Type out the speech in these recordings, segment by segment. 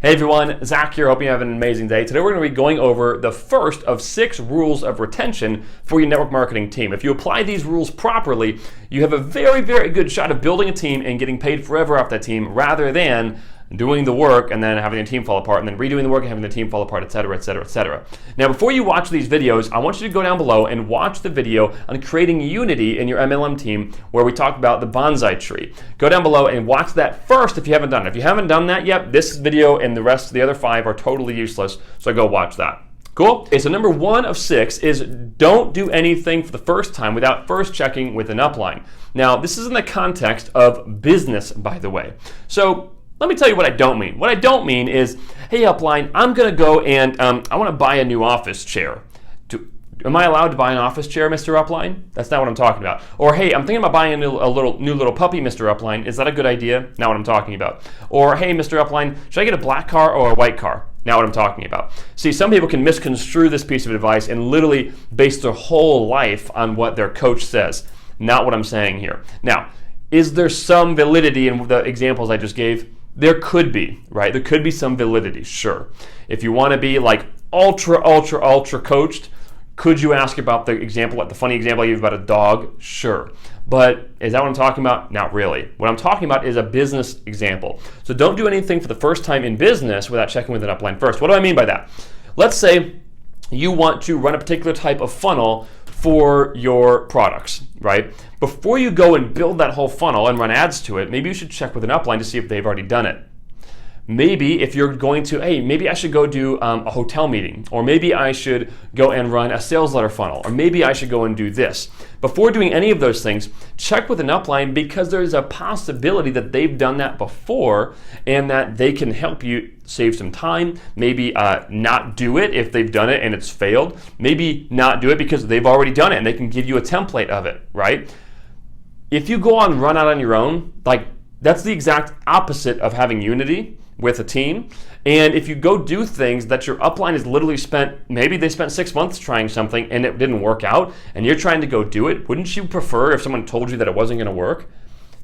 Hey everyone, Zach here. Hope you have an amazing day. Today we're going to be going over the first of 6 rules of retention for your network marketing team. If you apply these rules properly, you have a very, very good shot of building a team and getting paid forever off that team rather than doing the work and then having the team fall apart and then redoing the work and having the team fall apart, etc., etc., etc. Now, before you watch these videos, I want you to go down below and watch the video on creating unity in your MLM team where we talk about the bonsai tree. Go down below and watch that first if you haven't done it. If you haven't done that yet, this video and the rest of the other 5 are totally useless, so go watch that. Cool? Okay, so number 1 of 6 is don't do anything for the first time without first checking with an upline. Now, this is in the context of business, by the way. So let me tell you what I don't mean. What I don't mean is, hey upline, I'm going to go and I want to buy a new office chair. Am I allowed to buy an office chair, Mr. Upline? That's not what I'm talking about. Or hey, I'm thinking about buying a new little puppy, Mr. Upline. Is that a good idea? Not what I'm talking about. Or hey, Mr. Upline, should I get a black car or a white car? Not what I'm talking about. See, some people can misconstrue this piece of advice and literally base their whole life on what their coach says. Not what I'm saying here. Now, is there some validity in the examples I just gave? There could be, right? There could be some validity, sure. If you want to be like ultra coached, could you ask about the example, like the funny example I gave about a dog? Sure. But is that what I'm talking about? Not really. What I'm talking about is a business example. So don't do anything for the first time in business without checking with an upline first. What do I mean by that? Let's say you want to run a particular type of funnel for your products, right? Before you go and build that whole funnel and run ads to it, maybe you should check with an upline to see if they've already done it. Maybe if you're going to, hey, maybe I should go do a hotel meeting, or maybe I should go and run a sales letter funnel, or maybe I should go and do this. Before doing any of those things, check with an upline because there's a possibility that they've done that before and that they can help you save some time, maybe not do it if they've done it and it's failed, maybe not do it because they've already done it and they can give you a template of it, right? If you go on and run out on your own, like that's the exact opposite of having unity with a team. And if you go do things that your upline has literally maybe they spent 6 months trying something and it didn't work out and you're trying to go do it, wouldn't you prefer if someone told you that it wasn't going to work?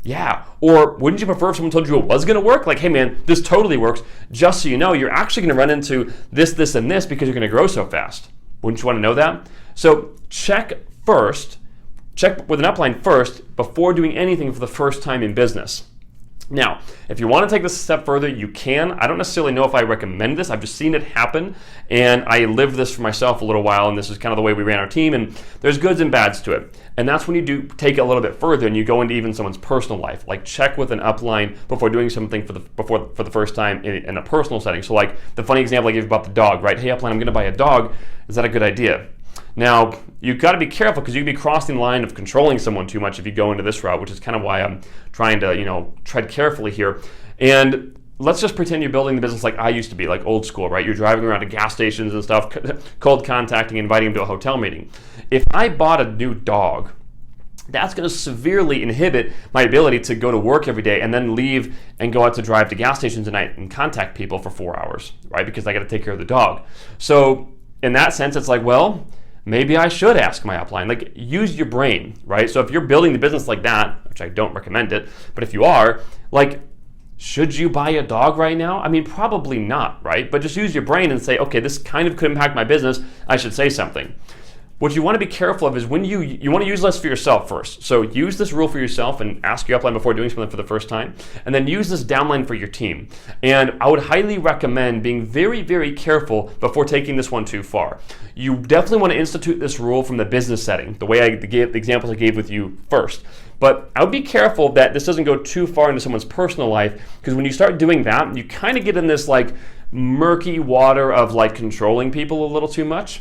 Yeah. Or wouldn't you prefer if someone told you it was going to work? Like, hey man, this totally works. Just so you know, you're actually going to run into this, and this because you're going to grow so fast. Wouldn't you want to know that? So check with an upline first before doing anything for the first time in business. Now, if you want to take this a step further, you can. I don't necessarily know if I recommend this. I've just seen it happen, and I lived this for myself a little while, and this is kind of the way we ran our team, and there's goods and bads to it. And that's when you do take it a little bit further and you go into even someone's personal life. Like check with an upline before doing something for the first time in a personal setting. So like the funny example I gave about the dog, right? Hey upline, I'm going to buy a dog. Is that a good idea? Now, you've got to be careful because you can be crossing the line of controlling someone too much if you go into this route, which is kind of why I'm trying to, tread carefully here. And let's just pretend you're building the business like I used to be, like old school, right? You're driving around to gas stations and stuff, cold contacting, inviting them to a hotel meeting. If I bought a new dog, that's going to severely inhibit my ability to go to work every day and then leave and go out to drive to gas stations at night and contact people for 4 hours, right? Because I got to take care of the dog. So in that sense, it's like, well, maybe I should ask my upline. Like, use your brain, right? So if you're building the business like that, which I don't recommend it, but if you are, like, should you buy a dog right now? I mean, probably not, right? But just use your brain and say, okay, this kind of could impact my business. I should say something. What you want to be careful of is when you want to use less for yourself first. So use this rule for yourself and ask your upline before doing something for the first time. And then use this downline for your team. And I would highly recommend being very, very careful before taking this one too far. You definitely want to institute this rule from the business setting, the way the examples I gave with you first. But I would be careful that this doesn't go too far into someone's personal life, because when you start doing that, you kind of get in this like murky water of like controlling people a little too much.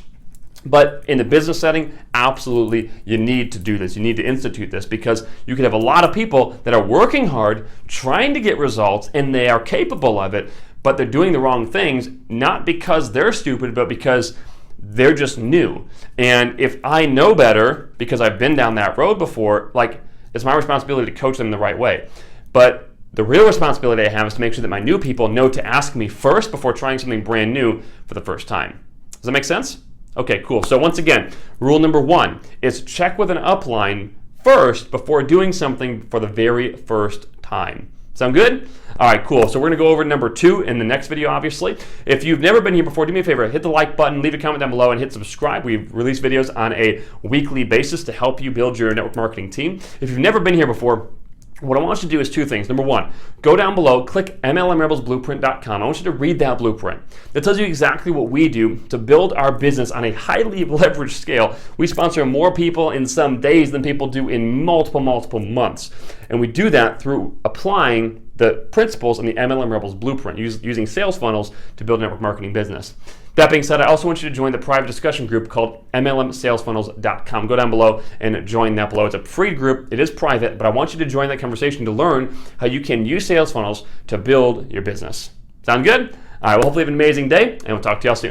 But in the business setting, absolutely, you need to do this. You need to institute this because you could have a lot of people that are working hard, trying to get results, and they are capable of it, but they're doing the wrong things, not because they're stupid, but because they're just new. And if I know better, because I've been down that road before, like, it's my responsibility to coach them the right way. But the real responsibility I have is to make sure that my new people know to ask me first before trying something brand new for the first time. Does that make sense? Okay, cool. So once again, rule number 1 is check with an upline first before doing something for the very first time. Sound good? All right, cool. So we're going to go over number 2 in the next video, obviously. If you've never been here before, do me a favor, hit the like button, leave a comment down below, and hit subscribe. We release videos on a weekly basis to help you build your network marketing team. If you've never been here before, what I want you to do is 2 things. Number 1, go down below, click MLMRebelsBlueprint.com. I want you to read that blueprint. That tells you exactly what we do to build our business on a highly leveraged scale. We sponsor more people in some days than people do in multiple months. And we do that through applying the principles in the MLM Rebels Blueprint, using sales funnels to build a network marketing business. That being said, I also want you to join the private discussion group called MLMSalesFunnels.com. Go down below and join that below. It's a free group. It is private, but I want you to join that conversation to learn how you can use sales funnels to build your business. Sound good? All right, well, hopefully you have an amazing day, and we'll talk to y'all soon.